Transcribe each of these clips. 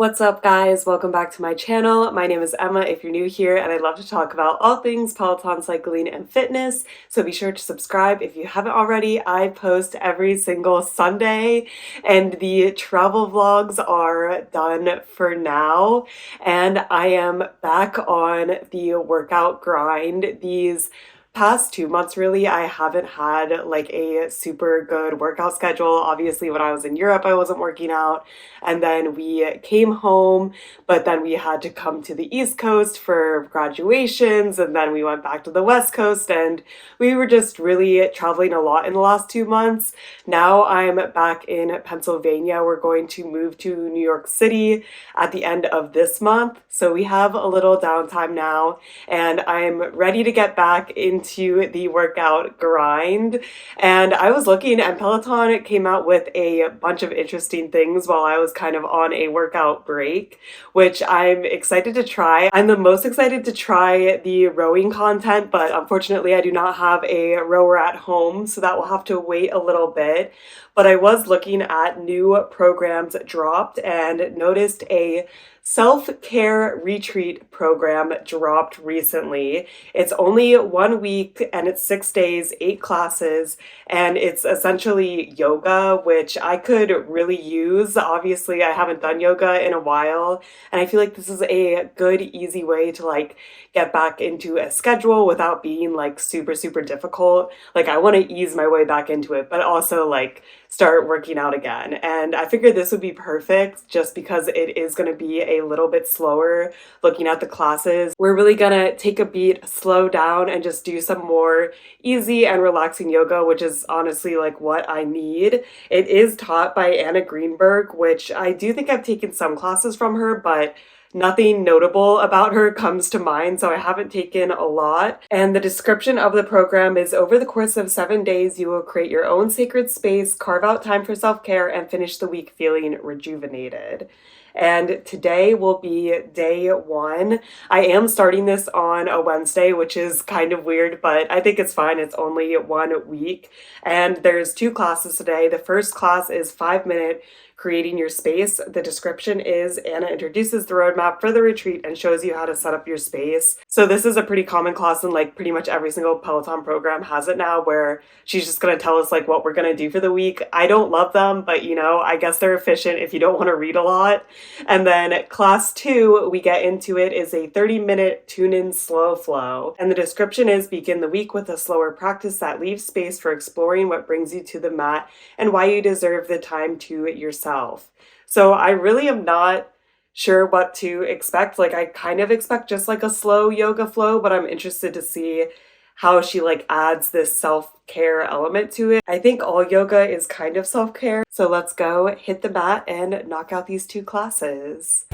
What's up, guys? Welcome back to my channel. My name is Emma if you're new here, and I love to talk about all things Peloton cycling and fitness, so be sure to subscribe if you haven't already. I post every single Sunday, and the travel vlogs are done for now, and I am back on the workout grind. These past 2 months, really, I haven't had like a super good workout schedule. Obviously, when I was in Europe, I wasn't working out, and then we came home, but then we had to come to the East Coast for graduations, and then we went back to the West Coast, and we were just really traveling a lot in the last 2 months. Now I'm back in Pennsylvania. We're going to move to New York City at the end of this month, so we have a little downtime now, and I'm ready to get back into the workout grind. And I was looking, and Peloton came out with a bunch of interesting things while I was kind of on a workout break, which I'm excited to try. I'm the most excited to try the rowing content, but unfortunately I do not have a rower at home, so that will have to wait a little bit. But I was looking at new programs dropped and noticed a self-care retreat program dropped recently. It's only 1 week and it's 6 days, 8 classes, and it's essentially yoga, which I could really use. Obviously, I haven't done yoga in a while, and I feel like this is a good, easy way to like get back into a schedule without being like super difficult. Like, I want to ease my way back into it, but also like start working out again. And I figured this would be perfect just because it is going to be a little bit slower looking at the classes. We're really going to take a beat, slow down, and just do some more easy and relaxing yoga, which is honestly like what I need. It is taught by Anna Greenbar, which I do think I've taken some classes from her, but nothing notable about her comes to mind, so I haven't taken a lot. And the description of the program is: over the course of 7 days, you will create your own sacred space, carve out time for self-care, and finish the week feeling rejuvenated. And today will be day one. I am starting this on a Wednesday, which is kind of weird, but I think it's fine. It's only 1 week. And there's 2 classes today. The first class is 5-minute creating your space. The description is: Anna introduces the roadmap for the retreat and shows you how to set up your space. So this is a pretty common class, and like pretty much every single Peloton program has it now, where she's just going to tell us like what we're going to do for the week. I don't love them, but you know, I guess they're efficient if you don't want to read a lot. And then class 2, we get into it, is a 30-minute tune-in slow flow. And the description is: begin the week with a slower practice that leaves space for exploring what brings you to the mat and why you deserve the time to yourself. So I really am not sure what to expect. Like, I kind of expect just like a slow yoga flow, but I'm interested to see how she like adds this self-care element to it. I think all yoga is kind of self-care. So let's go hit the mat and knock out these 2 classes.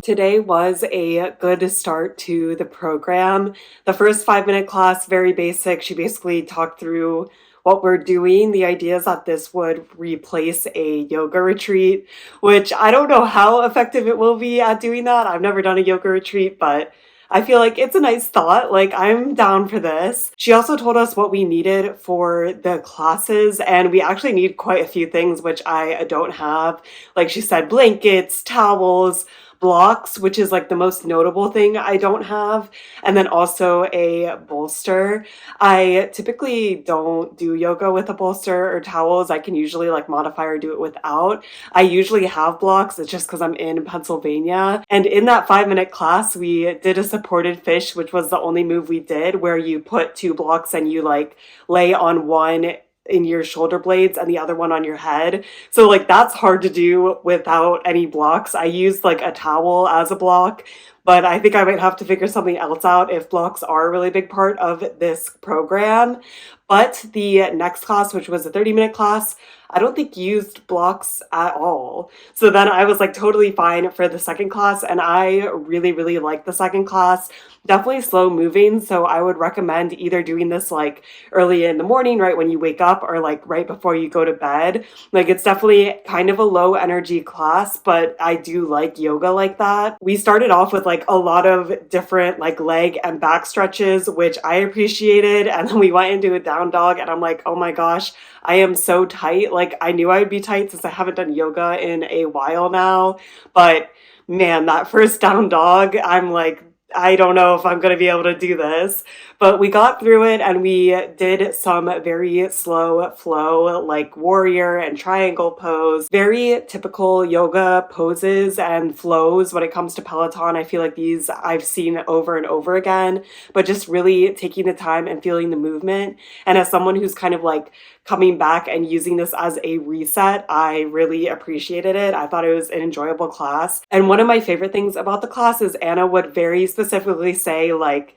Today was a good start to the program. The first 5-minute class, very basic. She basically talked through what we're doing. The idea is that this would replace a yoga retreat, which I don't know how effective it will be at doing that. I've never done a yoga retreat, but I feel like it's a nice thought. Like, I'm down for this. She also told us what we needed for the classes, and we actually need quite a few things, which I don't have. Like, she said blankets, towels, blocks, which is like the most notable thing I don't have, and then also a bolster. I typically don't do yoga with a bolster or towels. I can usually like modify or do it without. I usually have blocks. It's just because I'm in Pennsylvania. And in that 5-minute class, we did a supported fish, which was the only move we did, where you put 2 blocks and you like lay on one in your shoulder blades and the other one on your head. So like, that's hard to do without any blocks. I used like a towel as a block, but I think I might have to figure something else out if blocks are a really big part of this program. But the next class, which was a 30-minute class, I don't think used blocks at all. So then I was like totally fine for the second class, and I really, really like the second class. Definitely slow moving, so I would recommend either doing this like early in the morning, right when you wake up, or like right before you go to bed. Like it's definitely kind of a low energy class, but I do like yoga like that. We started off with like a lot of different like leg and back stretches, which I appreciated, and then we went into a down dog, and I'm like, oh my gosh, I am so tight. Like I knew I would be tight since I haven't done yoga in a while now, but man, that first down dog, I'm like, I don't know if I'm going to be able to do this, but we got through it and we did some very slow flow, like warrior and triangle pose, very typical yoga poses and flows when it comes to Peloton. I feel like these I've seen over and over again, but just really taking the time and feeling the movement. And as someone who's kind of like coming back and using this as a reset, I really appreciated it. I thought it was an enjoyable class. And one of my favorite things about the class is Anna would very specifically say, like,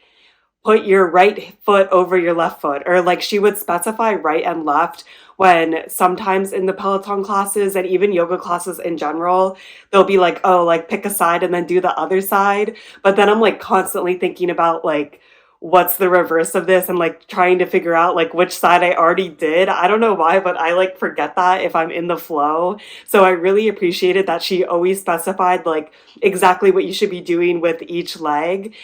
put your right foot over your left foot, or like she would specify right and left when sometimes in the Peloton classes and even yoga classes in general, they'll be like, oh, like pick a side and then do the other side. But then I'm like constantly thinking about like, what's the reverse of this, and like trying to figure out like which side I already did. I don't know why, but I like forget that if I'm in the flow. So I really appreciated that she always specified like exactly what you should be doing with each leg.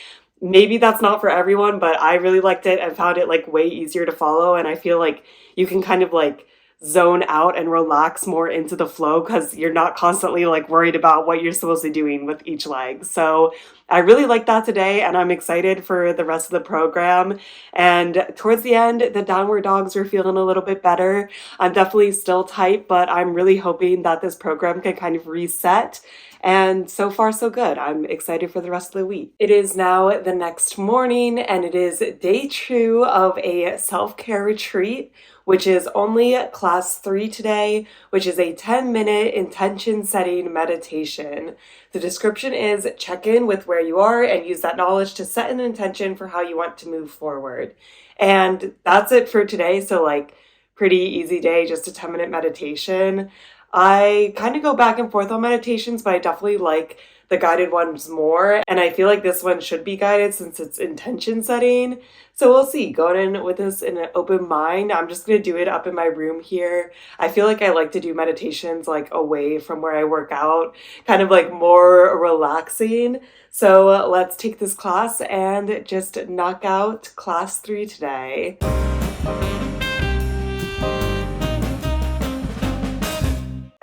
Maybe that's not for everyone, but I really liked it and found it like way easier to follow. And I feel like you can kind of like zone out and relax more into the flow because you're not constantly like worried about what you're supposed to be doing with each leg. So I really like that today, and I'm excited for the rest of the program. And towards the end, the downward dogs were feeling a little bit better. I'm definitely still tight, but I'm really hoping that this program can kind of reset. And so far, so good. I'm excited for the rest of the week. It is now the next morning, and it is day 2 of a self-care retreat, which is only class 3 today, which is a 10-minute intention setting meditation. The description is check in with where you are and use that knowledge to set an intention for how you want to move forward. And that's it for today. So like pretty easy day, just a 10-minute meditation. I kind of go back and forth on meditations, but I definitely like the guided ones more. And I feel like this one should be guided since it's intention setting. So we'll see. Going in with this in an open mind. I'm just going to do it up in my room here. I feel like I like to do meditations like away from where I work out, kind of like more relaxing. So let's take this class and just knock out class 3 today.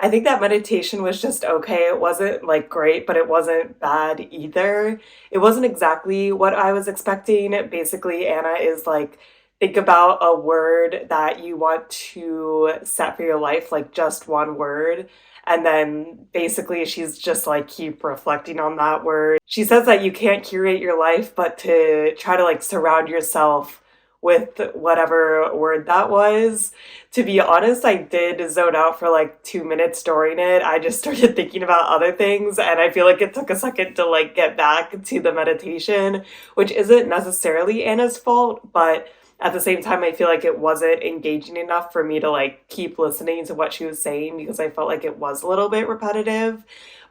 I think that meditation was just okay. It wasn't like great, but it wasn't bad either. It wasn't exactly what I was expecting. Basically, Anna is like, think about a word that you want to set for your life, like just one word. And then basically she's just like, keep reflecting on that word. She says that you can't curate your life, but to try to like surround yourself with whatever word that was. To be honest, I did zone out for like 2 minutes during it. I just started thinking about other things, and I feel like it took a second to like get back to the meditation, which isn't necessarily Anna's fault, but at the same time, I feel like it wasn't engaging enough for me to like keep listening to what she was saying because I felt like it was a little bit repetitive.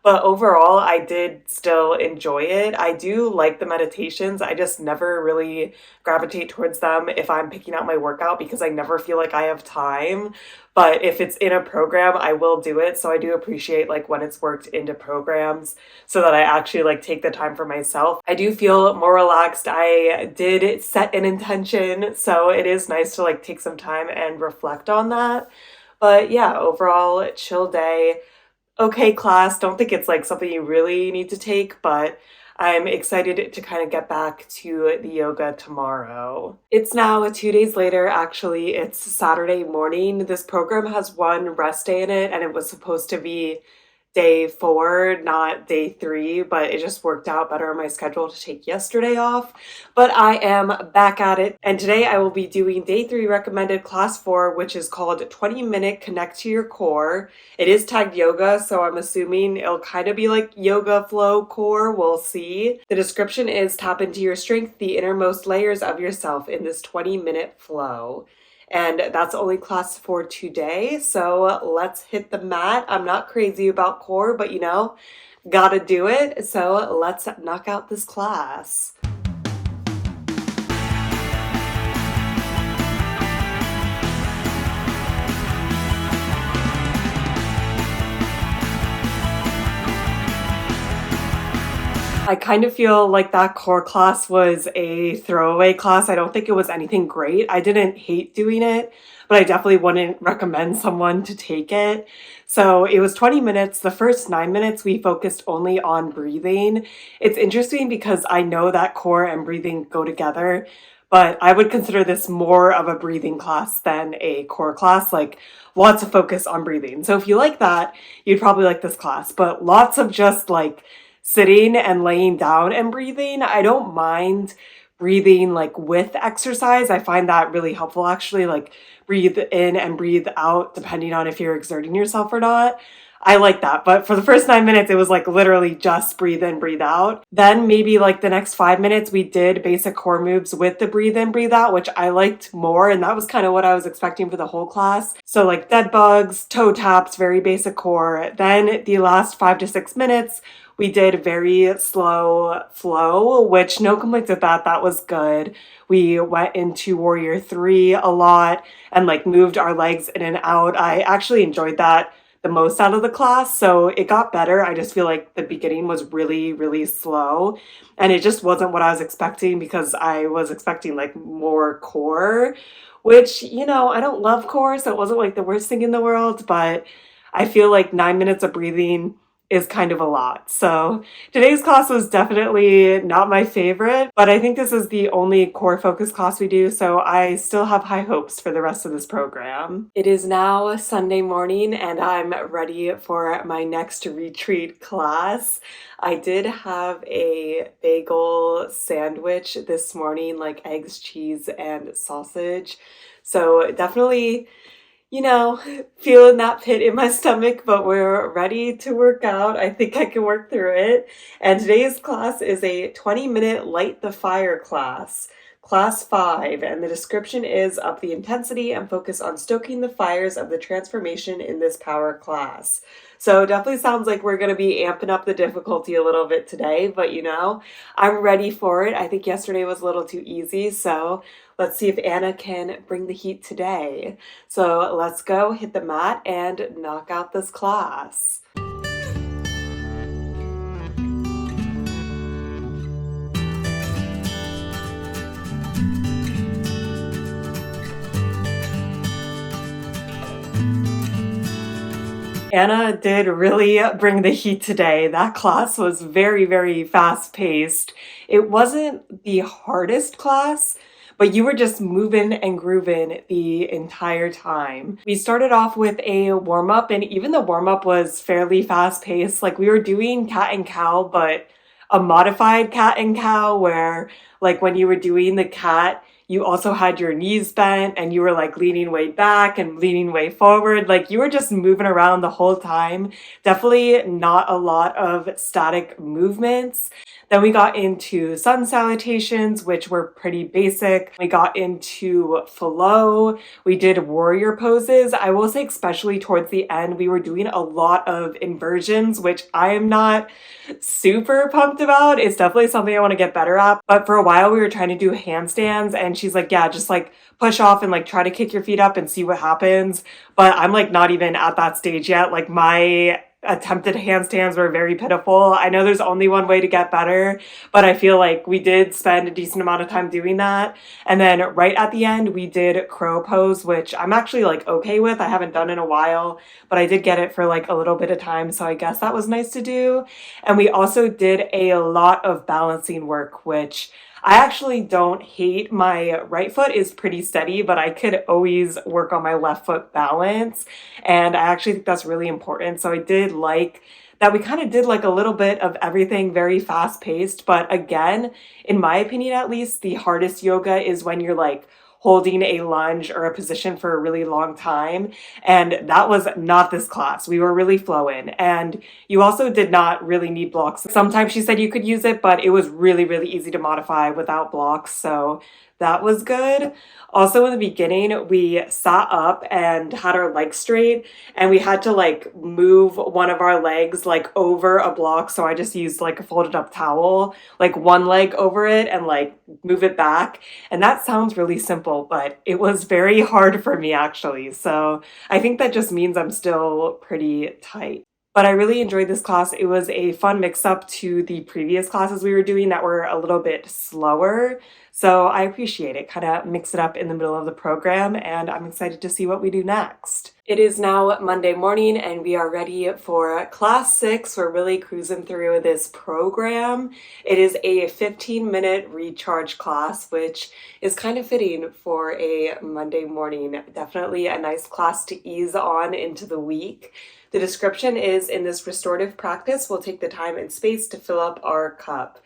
But overall, I did still enjoy it. I do like the meditations. I just never really gravitate towards them if I'm picking out my workout because I never feel like I have time. But if it's in a program, I will do it. So I do appreciate like when it's worked into programs so that I actually like take the time for myself. I do feel more relaxed. I did set an intention, so it is nice to like take some time and reflect on that. But yeah, overall, chill day. Okay, class. Don't think it's like something you really need to take, but I'm excited to kind of get back to the yoga tomorrow. It's now 2 days later. Actually, it's Saturday morning. This program has one rest day in it, and it was supposed to be day 4, not day 3, but it just worked out better on my schedule to take yesterday off. But I am back at it, and today I will be doing day 3 recommended class 4, which is called 20-minute Connect to Your Core. It is tagged yoga, so I'm assuming it'll kind of be like yoga flow core. We'll see. The description is tap into your strength, the innermost layers of yourself in this 20-minute flow. And that's only class for today. So let's hit the mat. I'm not crazy about core, but gotta do it. So let's knock out this class. I kind of feel like that core class was a throwaway class. I don't think it was anything great. I didn't hate doing it, but I definitely wouldn't recommend someone to take it. So it was 20 minutes. The first 9 minutes, we focused only on breathing. It's interesting because I know that core and breathing go together, but I would consider this more of a breathing class than a core class, like lots of focus on breathing. So if you like that, you'd probably like this class, but lots of just like sitting and laying down and breathing. I don't mind breathing like with exercise. I find that really helpful actually, like breathe in and breathe out depending on if you're exerting yourself or not. I like that. But for the first 9 minutes, it was like literally just breathe in, breathe out. Then maybe like the next 5 minutes, we did basic core moves with the breathe in, breathe out, which I liked more. And that was kind of what I was expecting for the whole class. So like dead bugs, toe taps, very basic core. Then the last 5 to 6 minutes, we did very slow flow, which no complaints with that. That was good. We went into Warrior 3 a lot and like moved our legs in and out. I actually enjoyed that the most out of the class. So it got better. I just feel like the beginning was really, really slow. And it just wasn't what I was expecting because I was expecting like more core, which, I don't love core. So it wasn't like the worst thing in the world, but I feel like 9 minutes of breathing is kind of a lot. So today's class was definitely not my favorite, but I think this is the only core focus class we do, so I still have high hopes for the rest of this program. It is now Sunday morning and I'm ready for my next retreat class. I did have a bagel sandwich this morning, like eggs, cheese, and sausage. So definitely feeling that pit in my stomach, but we're ready to work out. I think I can work through it. And today's class is a 20-minute light the fire class, class 5. And the description is up the intensity and focus on stoking the fires of the transformation in this power class. So it definitely sounds like we're going to be amping up the difficulty a little bit today, but I'm ready for it. I think yesterday was a little too easy, so let's see if Anna can bring the heat today. So let's go hit the mat and knock out this class. Anna did really bring the heat today. That class was very, very fast paced. It wasn't the hardest class, but you were just moving and grooving the entire time. We started off with a warm-up, and even the warm-up was fairly fast-paced. Like we were doing cat and cow, but a modified cat and cow where like when you were doing the cat, you also had your knees bent and you were like leaning way back and leaning way forward. Like you were just moving around the whole time. Definitely not a lot of static movements. Then we got into sun salutations, which were pretty basic. We got into flow. We did warrior poses. I will say, especially towards the end, we were doing a lot of inversions, which I am not super pumped about. It's definitely something I want to get better at. But for a while, we were trying to do handstands, and she's like, yeah, just like push off and like try to kick your feet up and see what happens. But I'm like not even at that stage yet. Like my attempted handstands were very pitiful. I know there's only one way to get better, but I feel like we did spend a decent amount of time doing that. And then right at the end, we did crow pose, which I'm actually like okay with. I haven't done in a while, but I did get it for like a little bit of time. So I guess that was nice to do. And we also did a lot of balancing work, which I actually don't hate my right foot is pretty steady, but I could always work on my left foot balance. And I actually think that's really important. So I did like that we kind of did like a little bit of everything very fast paced. But again, in my opinion, at least, the hardest yoga is when you're like holding a lunge or a position for a really long time. And that was not this class. We were really flowing. And you also did not really need blocks. Sometimes she said you could use it, but it was really, really easy to modify without blocks. So that was good. Also, in the beginning, we sat up and had our legs straight, and we had to like move one of our legs like over a block. So I just used like a folded up towel, like one leg over it, and like move it back. And that sounds really simple, but it was very hard for me actually. So I think that just means I'm still pretty tight. But I really enjoyed this class. It was a fun mix up to the previous classes we were doing that were a little bit slower. So I appreciate it. Kind of mix it up in the middle of the program, and I'm excited to see what we do next. It is now Monday morning and we are ready for class 6. We're really cruising through this program. It is a 15-minute recharge class, which is kind of fitting for a Monday morning. Definitely a nice class to ease on into the week. The description is, in this restorative practice, we'll take the time and space to fill up our cup.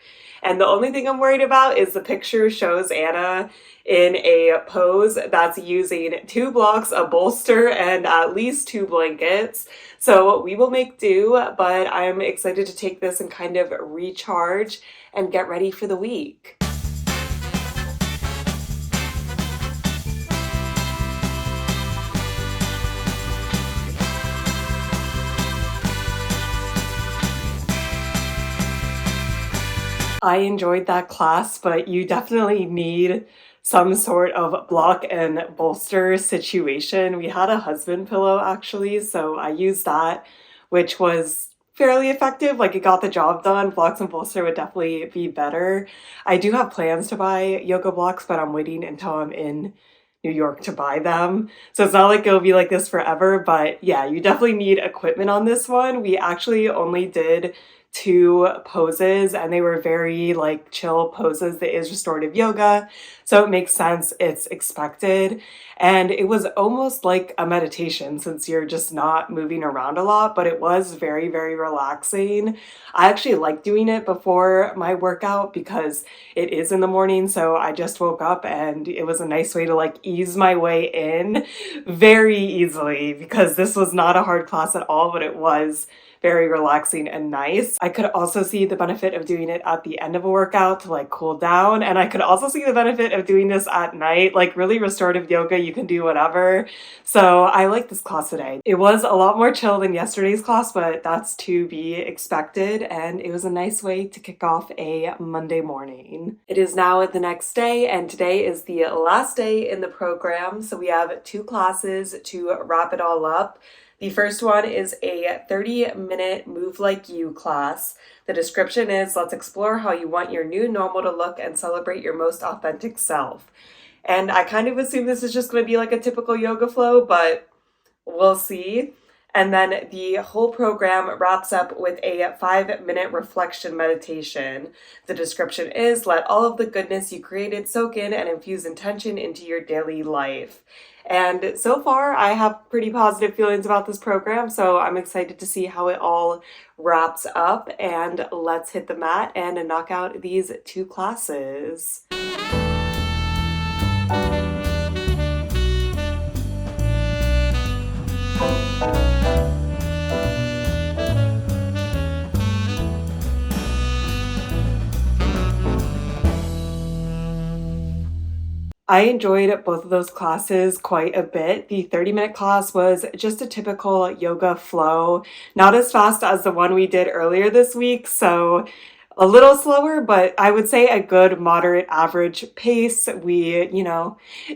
And the only thing I'm worried about is the picture shows Anna in a pose that's using 2 blocks, a bolster, and at least 2 blankets. So we will make do, but I'm excited to take this and kind of recharge and get ready for the week. I enjoyed that class, but you definitely need some sort of block and bolster situation. We had a husband pillow actually, so I used that, which was fairly effective. Like it got the job done. Blocks and bolster would definitely be better. I do have plans to buy yoga blocks, but I'm waiting until I'm in New York to buy them. So it's not like it'll be like this forever, but yeah, you definitely need equipment on this one. We actually only did 2 poses and they were very like chill poses. That is restorative yoga, so it makes sense, it's expected. And it was almost like a meditation since you're just not moving around a lot, but it was very, very relaxing. I actually like doing it before my workout because it is in the morning, so I just woke up and it was a nice way to like ease my way in very easily, because this was not a hard class at all, but it was very relaxing and nice. I could also see the benefit of doing it at the end of a workout to like cool down. And I could also see the benefit of doing this at night. Like really restorative yoga, you can do whatever. So I like this class today. It was a lot more chill than yesterday's class, but that's to be expected. And it was a nice way to kick off a Monday morning. It is now the next day, and today is the last day in the program. So we have 2 classes to wrap it all up. The first one is a 30-minute Move Like You class. The description is, let's explore how you want your new normal to look and celebrate your most authentic self. And I kind of assume this is just going to be like a typical yoga flow, but we'll see. And then the whole program wraps up with a 5-minute reflection meditation. The description is, let all of the goodness you created soak in and infuse intention into your daily life. And so far, I have pretty positive feelings about this program, so I'm excited to see how it all wraps up. And let's hit the mat and knock out these 2 classes. I enjoyed both of those classes quite a bit. The 30-minute class was just a typical yoga flow, not as fast as the one we did earlier this week, so a little slower, but I would say a good moderate average pace. We,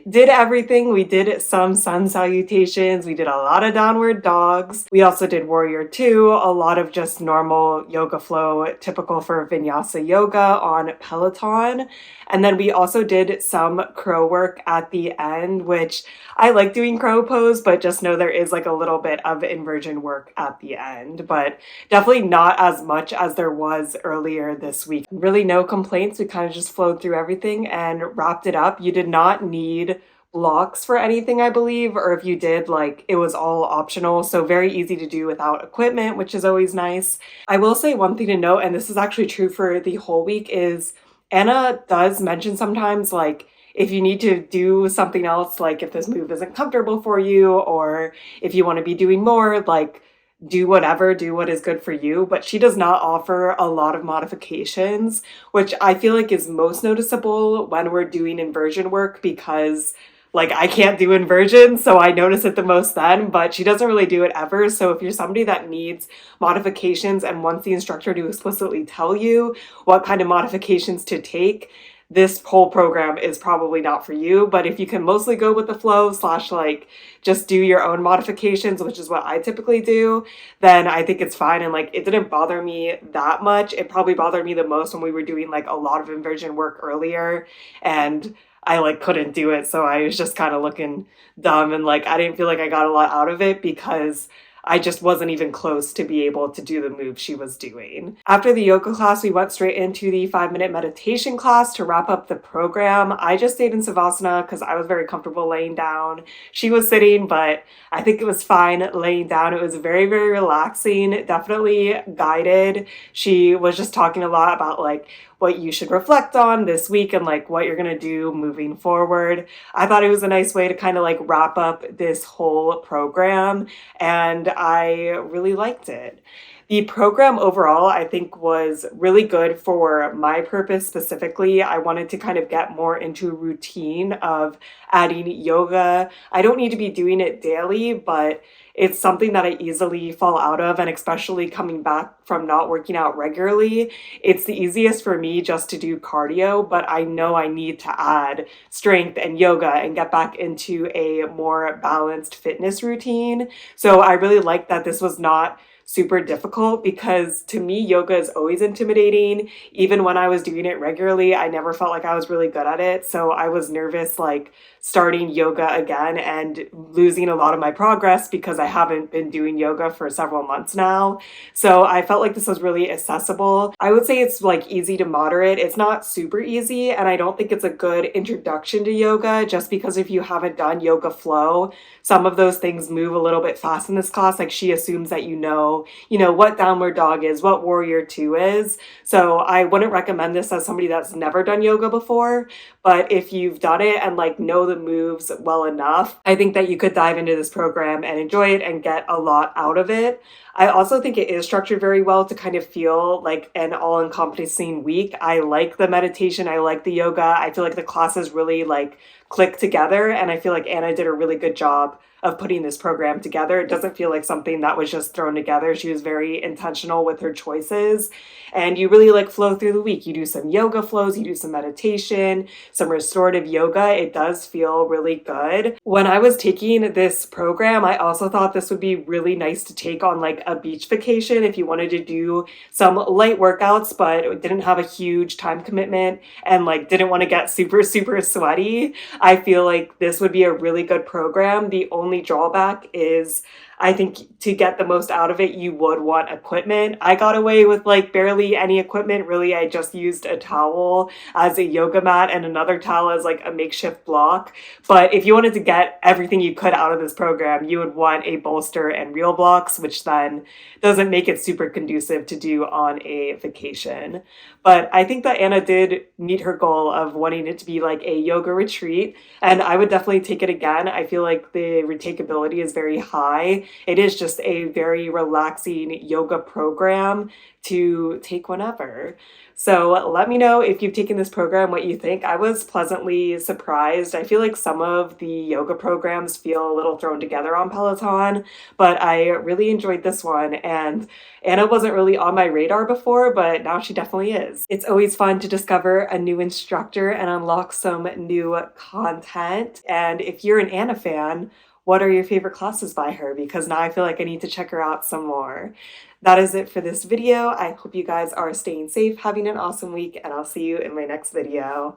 did everything. We did some sun salutations. We did a lot of downward dogs. We also did warrior 2, a lot of just normal yoga flow, typical for vinyasa yoga on Peloton. And then we also did some crow work at the end, which I like doing crow pose, but just know there is like a little bit of inversion work at the end, but definitely not as much as there was earlier here this week. Really no complaints. We kind of just flowed through everything and wrapped it up. You did not need blocks for anything, I believe, or if you did, like, it was all optional, so very easy to do without equipment, which is always nice. I will say one thing to note, and this is actually true for the whole week, is Anna does mention sometimes, like, if you need to do something else, like if this move isn't comfortable for you, or if you want to be doing more, like, do whatever, do what is good for you. But she does not offer a lot of modifications, which I feel like is most noticeable when we're doing inversion work, because like I can't do inversion, so I notice it the most then, but she doesn't really do it ever. So if you're somebody that needs modifications and wants the instructor to explicitly tell you what kind of modifications to take, this whole program is probably not for you. But if you can mostly go with the flow slash like just do your own modifications, which is what I typically do, then I think it's fine. And like it didn't bother me that much. It probably bothered me the most when we were doing like a lot of inversion work earlier and I like couldn't do it. So I was just kind of looking dumb and like I didn't feel like I got a lot out of it because I just wasn't even close to be able to do the move she was doing. After the yoga class, we went straight into the 5-minute meditation class to wrap up the program. I just stayed in Savasana because I was very comfortable laying down. She was sitting, but I think it was fine laying down. It was very, very relaxing, definitely guided. She was just talking a lot about like what you should reflect on this week and like what you're gonna do moving forward. I thought it was a nice way to kind of like wrap up this whole program, and I really liked it. The program overall, I think, was really good for my purpose specifically. I wanted to kind of get more into a routine of adding yoga. I don't need to be doing it daily, but it's something that I easily fall out of, and especially coming back from not working out regularly, it's the easiest for me just to do cardio, but I know I need to add strength and yoga and get back into a more balanced fitness routine. So I really like that this was not super difficult, because to me yoga is always intimidating. Even when I was doing it regularly, I never felt like I was really good at it. So I was nervous like starting yoga again and losing a lot of my progress because I haven't been doing yoga for several months now. So I felt like this was really accessible. I would say it's like easy to moderate. It's not super easy, and I don't think it's a good introduction to yoga, just because if you haven't done yoga flow, some of those things move a little bit fast in this class. Like she assumes that you know what downward dog is, what warrior two is. So I wouldn't recommend this as somebody that's never done yoga before. But if you've done it and like know the moves well enough, I think that you could dive into this program and enjoy it and get a lot out of it. I also think it is structured very well to kind of feel like an all-encompassing week. I like the meditation. I like the yoga. I feel like the classes really like click together, and I feel like Anna did a really good job of putting this program together. It doesn't feel like something that was just thrown together. She was very intentional with her choices, and you really like flow through the week. You do some yoga flows, you do some meditation, some restorative yoga. It does feel really good. When I was taking this program, I also thought this would be really nice to take on like a beach vacation if you wanted to do some light workouts but didn't have a huge time commitment and like didn't want to get super, super sweaty. I feel like this would be a really good program. The only drawback is I think to get the most out of it, you would want equipment. I got away with like barely any equipment. Really, I just used a towel as a yoga mat and another towel as like a makeshift block. But if you wanted to get everything you could out of this program, you would want a bolster and real blocks, which then doesn't make it super conducive to do on a vacation. But I think that Anna did meet her goal of wanting it to be like a yoga retreat, and I would definitely take it again. I feel like the retakeability is very high. It is just a very relaxing yoga program to take whenever. So let me know if you've taken this program, what you think. I was pleasantly surprised. I feel like some of the yoga programs feel a little thrown together on Peloton, but I really enjoyed this one. And Anna wasn't really on my radar before, but now she definitely is. It's always fun to discover a new instructor and unlock some new content. And if you're an Anna fan, what are your favorite classes by her? Because now I feel like I need to check her out some more. That is it for this video. I hope you guys are staying safe, having an awesome week, and I'll see you in my next video.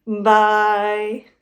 Bye!